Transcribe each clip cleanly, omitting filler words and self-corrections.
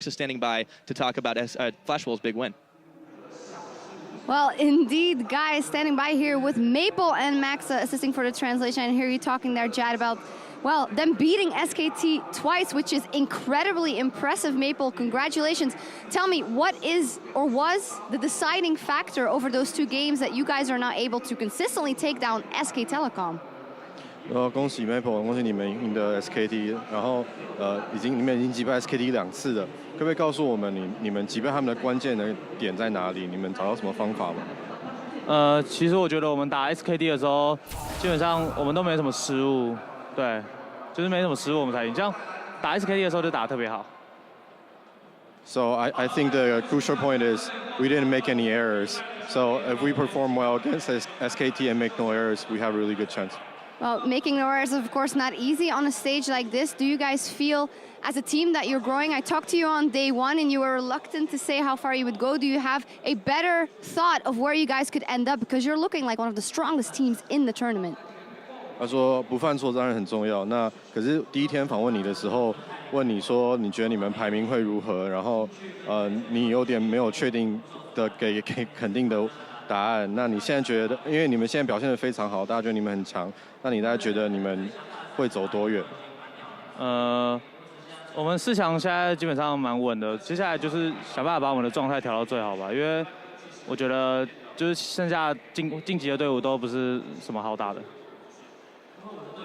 standing by to talk about Flash Wolves' big win. Well, indeed, guys, standing by here with Maple and Maxa assisting for the translation. And hear you talking there, Jad, about, well, them beating SKT twice, which is incredibly impressive. Maple, congratulations. Tell me, what is or was the deciding factor over those two games that you guys are not able to consistently take down SK Telecom? 恭喜 Maple， 恭喜你们赢得 SKT， 然后你们已经击败 SKT 2次了，可不可以告诉我们你们击败他们的关键的点在哪里？你们找到什么方法吗？其实我觉得我们打 SKT 的时候，基本上我们都没什么失误，对，就是没什么失误我们才赢。这样打 SKT 的时候就打得特别好。So I think the crucial point is we didn't make any errors. So if we perform well against SKT and make no errors, we have a really good chance. Well, making no errors is, of course, not easy on a stage like this. Do you guys feel, as a team, that you're growing? I talked to you on day one, and you were reluctant to say how far you would go. Do you have a better thought of where you guys could end up? Because you're looking like one of the strongest teams in the tournament. 他说不犯错当然很重要。那可是第一天访问你的时候，问你说你觉得你们排名会如何？然后你有点没有确定的给肯定的答案。那你现在觉得，因为你们现在表现得非常好，大家觉得你们很强，那你大概觉得你们会走多远？我们4强现在基本上蛮稳的，接下来就是想办法把我们的状态调到最好吧，因为我觉得就是剩下晋级的队伍都不是什么好打的。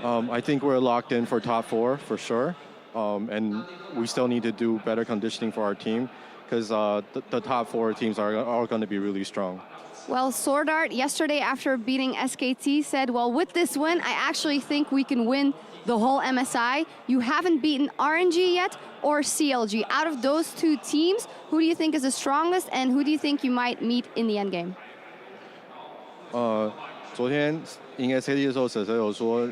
I think we're locked in for top 4 for sure, and we still need to do better conditioning for our team because the top 4 teams are going to be really strong. Well, SwordArt yesterday after beating SKT said, well, with this win, I actually think we can win the whole MSI. You haven't beaten RNG yet or CLG. Out of those two teams, who do you think is the strongest and who do you think you might meet in the endgame? 昨天赢 SKT 的时候，蛇蛇有说，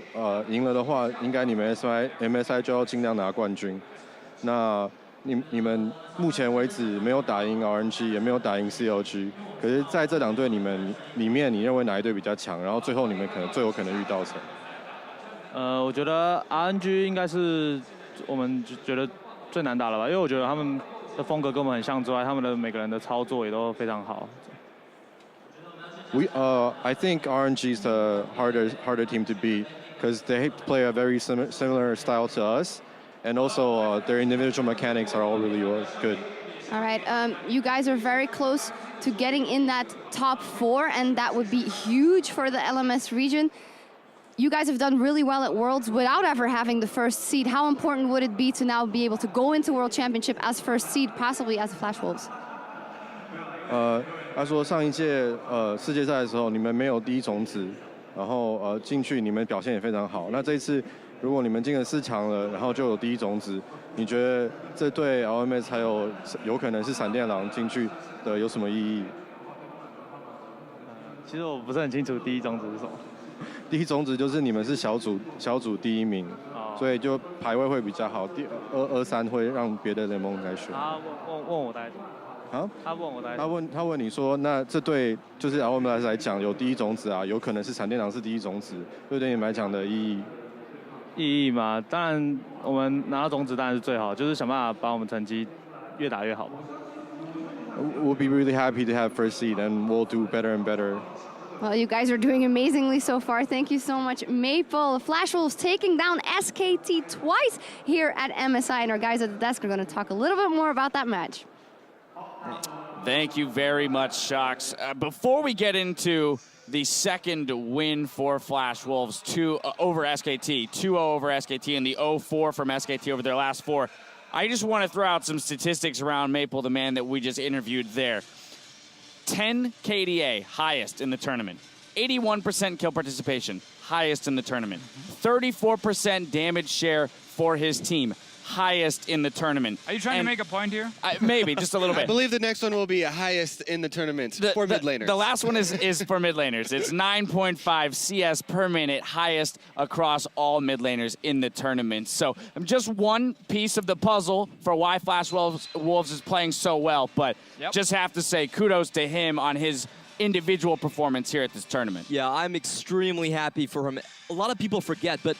赢了的话，应该你们 MSI 就要尽量拿冠军。那你们目前为止没有打赢 RNG， 也没有打赢 CLG。可是在这2队里面，你认为哪一队比较强？然后最后你们最有可能遇到谁？我觉得 RNG 应该是我们觉得最难打了吧，因为我觉得他们的风格跟我们很像之外，他们的每个人的操作也都非常好。I think RNG is the harder team to beat because they play a very similar style to us, and also their individual mechanics are all really good. All right, you guys are very close to getting in that top 4, and that would be huge for the LMS region. You guys have done really well at Worlds without ever having the first seed. How important would it be to now be able to go into World Championship as first seed, possibly as the Flash Wolves? 他说上一届世界赛的时候，你们没有第一种子，然后进去你们表现也非常好。那这一次如果你们进了4强了，然后就有第一种子，你觉得这对 LMS 还有可能是闪电狼进去的有什么意义？其实我不是很清楚第一种子是什么。第一种子就是你们是小组第1名，所以就排位会比较好。第2、3会让别的联盟来选。他问我大概。啊？他问我大概。他问你说，那这对就是 LMS 来讲有第一种子啊，有可能是闪电狼是第一种子，对你们来讲的意义？意义嘛，当然我们拿到种子当然是最好，就是想办法把我们成绩越打越好吧。We'll be really happy to have first seed, and we'll do better and better. Well, you guys are doing amazingly so far. Thank you so much, Maple. Flash Wolves taking down SKT twice here at MSI, and our guys at the desk are going to talk a little bit more about that match. Thank you very much, Shocks. Before we get into the second win for Flash Wolves, over SKT, 2-0 over SKT, and the 0-4 from SKT over their last 4, I just want to throw out some statistics around Maple, the man that we just interviewed there. 10 KDA, highest in the tournament. 81% kill participation, highest in the tournament. 34% damage share for his team, highest in the tournament. Are you trying to make a point here? Maybe, just a little bit. I believe the next one will be highest in the tournament for mid laners. The last one is for mid laners. It's 9.5 CS per minute, highest across all mid laners in the tournament. So just one piece of the puzzle for why Flash Wolves is playing so well, but just have to say kudos to him on his individual performance here at this tournament. Yeah, I'm extremely happy for him. A lot of people forget, but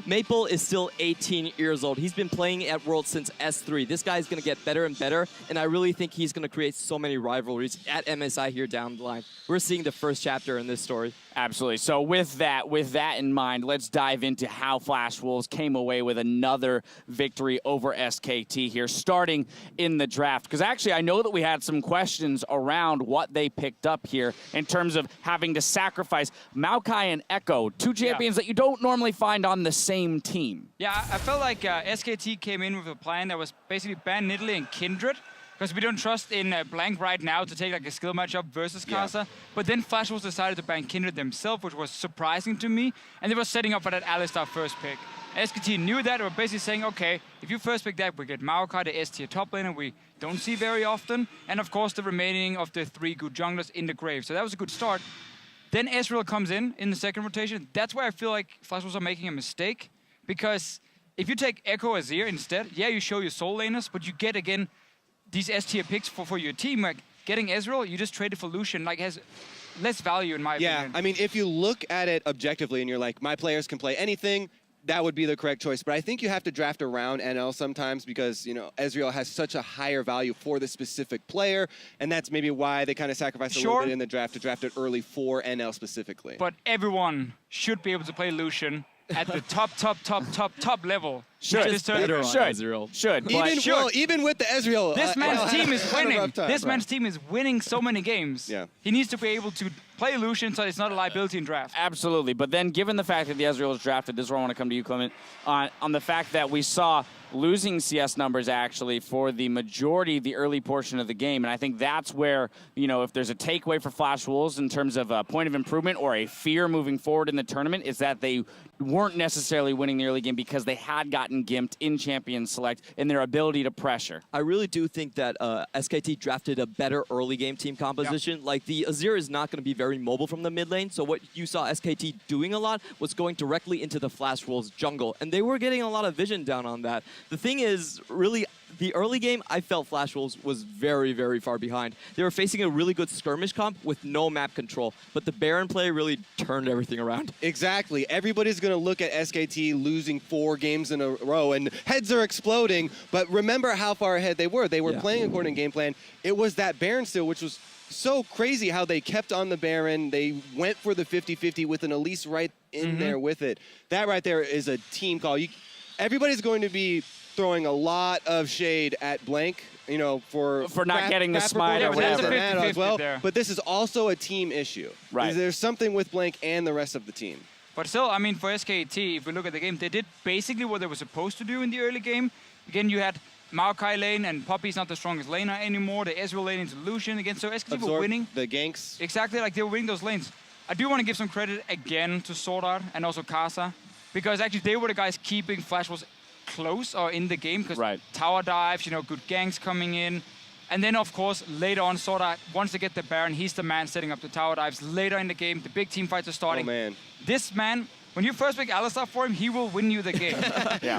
Maple is still 18 years old. He's been playing at Worlds since S3. This guy's going to get better and better, and I really think he's going to create so many rivalries at MSI here down the line. We're seeing the first chapter in this story. Absolutely. So with that in mind, let's dive into how Flash Wolves came away with another victory over SKT here, starting in the draft. Because actually, I know that we had some questions around what they picked up here in terms of having to sacrifice Maokai and Ekko, two champions that you don't normally find on the same team. Yeah, I felt like SKT came in with a plan that was basically ban Nidalee and Kindred, because we don't trust in Blank right now to take like a skill matchup versus Karsa. Yeah. But then Flash Wolves decided to ban Kindred themselves, which was surprising to me. And they were setting up for that Alistar first pick. SKT knew that. They were basically saying, okay, if you first pick that, we get Maokai, the S-tier top laner we don't see very often. And of course, the remaining of the 3 good junglers in the grave. So that was a good start. Then Ezreal comes in the second rotation. That's where I feel like Flash Wolves are making a mistake. Because if you take Ekko Azir instead, yeah, you show your soul laners, but you get, again, these S-tier picks for your team. Like, getting Ezreal, you just traded for Lucian, like, has less value in my opinion. Yeah, I mean, if you look at it objectively and you're like, my players can play anything, that would be the correct choice. But I think you have to draft around NL sometimes because, you know, Ezreal has such a higher value for the specific player, and that's maybe why they kind of sacrificed a little bit in the draft to draft it early for NL specifically. But everyone should be able to play Lucian at the top level. Should. Even with the Ezreal. This man's team is winning. This man's team is winning so many games. Yeah. He needs to be able to play Lucian so it's not a liability in draft. Absolutely. But then given the fact that the Ezreal was drafted, this is where I want to come to you, Clement, on the fact that we saw losing CS numbers actually for the majority, the early portion of the game. And I think that's where, you know, if there's a takeaway for Flash Wolves in terms of a point of improvement or a fear moving forward in the tournament, is that they weren't necessarily winning the early game because they had gotten gimped in Champion Select in their ability to pressure. I really do think that SKT drafted a better early game team composition. Yep. Like, the Azir is not going to be very mobile from the mid lane, so what you saw SKT doing a lot was going directly into the Flash Wolves jungle, and they were getting a lot of vision down on that. The thing is, really, the early game, I felt Flash Wolves was very, very far behind. They were facing a really good skirmish comp with no map control, but the Baron play really turned everything around. Exactly. Everybody's going to look at SKT losing 4 games in a row, and heads are exploding, but remember how far ahead they were. They were playing according to game plan. It was that Baron steal, which was so crazy how they kept on the Baron. They went for the 50-50 with an Elise right in there with it. That right there is a team call. Everybody's going to be throwing a lot of shade at Blank, you know, for not getting the smite or whatever. As well. But this is also a team issue. Right. There's something with Blank and the rest of the team. But still, I mean, for SKT, if we look at the game, they did basically what they were supposed to do in the early game. Again, you had Maokai lane, and Poppy's not the strongest laner anymore. The Ezreal lane into Lucian again. So SKT were winning. The ganks. Exactly, like they were winning those lanes. I do want to give some credit again to SwordArt and also Karsa, because actually they were the guys keeping Flash Wolves close or in the game, because tower dives, you know, good ganks coming in. And then, of course, later on, SwordArt, once they get the Baron, he's the man setting up the tower dives. Later in the game, the big team fights are starting. Oh, man. This man, when you first pick Alistar for him, he will win you the game.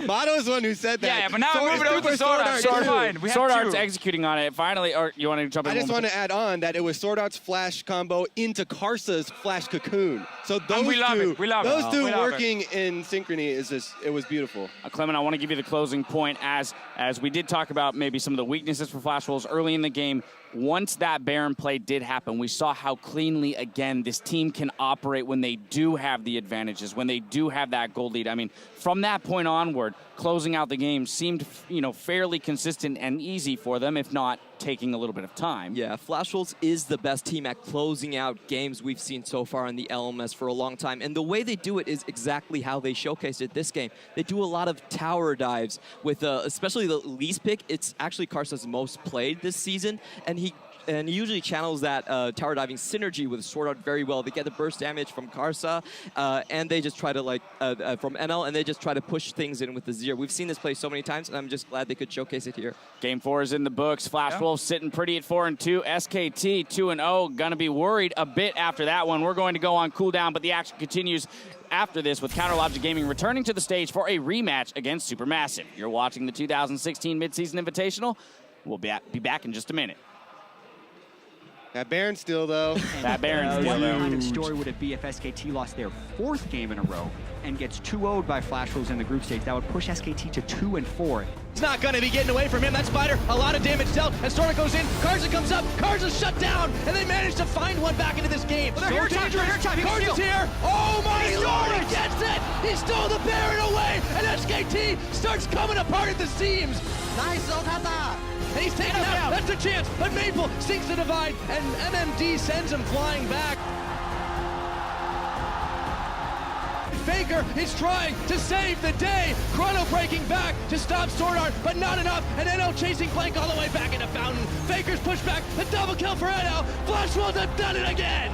Motto is the one who said that. Yeah, but now I'm moving over to SwordArt. It's fine. SwordArt's executing on it. Finally, or you want to jump in? I just want to add on that it was SwordArt's flash combo into Karsa's flash cocoon. So those two working in synchrony is just, it was beautiful. Clement, I want to give you the closing point as we did talk about maybe some of the weaknesses for Flash Wolves early in the game. Once that Baron play did happen, we saw how cleanly, again, this team can operate when they do have the advantages, when they do have that gold lead. I mean, from that point onward, closing out the game seemed, you know, fairly consistent and easy for them, if not taking a little bit of time. Yeah, Flash Wolves is the best team at closing out games we've seen so far in the LMS for a long time. And the way they do it is exactly how they showcased it this game. They do a lot of tower dives with, especially the Elise pick. It's actually Karsa's most played this season, and he usually channels that tower diving synergy with SwordArt very well. They get the burst damage from Karsa, and they just try to, like, from NL, and they just try to push things in with the Azir. We've seen this play so many times, and I'm just glad they could showcase it here. Game 4 is in the books. Flash Wolves sitting pretty at 4-2. SKT 2-0. Gonna be worried a bit after that one. We're going to go on cooldown, but the action continues after this with Counterlogic Gaming returning to the stage for a rematch against Supermassive. You're watching the 2016 Midseason Invitational. We'll be back in just a minute. That Baron steal, though. That Baron steal, What though. kind of story would it be if SKT lost their 4th game in a row and gets 2-0'd by Flash Wolves in the group stage? That would push SKT to 2-4. It's not going to be getting away from him. That Spider, a lot of damage dealt. And SwordArt goes in. Karsa comes up. Karsa's shut down. And they manage to find one back into this game. They're here time. Karsa's here. Oh my lord, he gets it. He stole the Baron away. And SKT starts coming apart at the seams. Nice, Okada. And he's taken out. That's a chance. But Maple sinks the divide. And MMD sends him flying back. Faker is trying to save the day. Chrono breaking back to stop SwordArt, but not enough. And NL chasing Blank all the way back into Fountain. Faker's pushed back. A double kill for NL. Flash Wolves have done it again.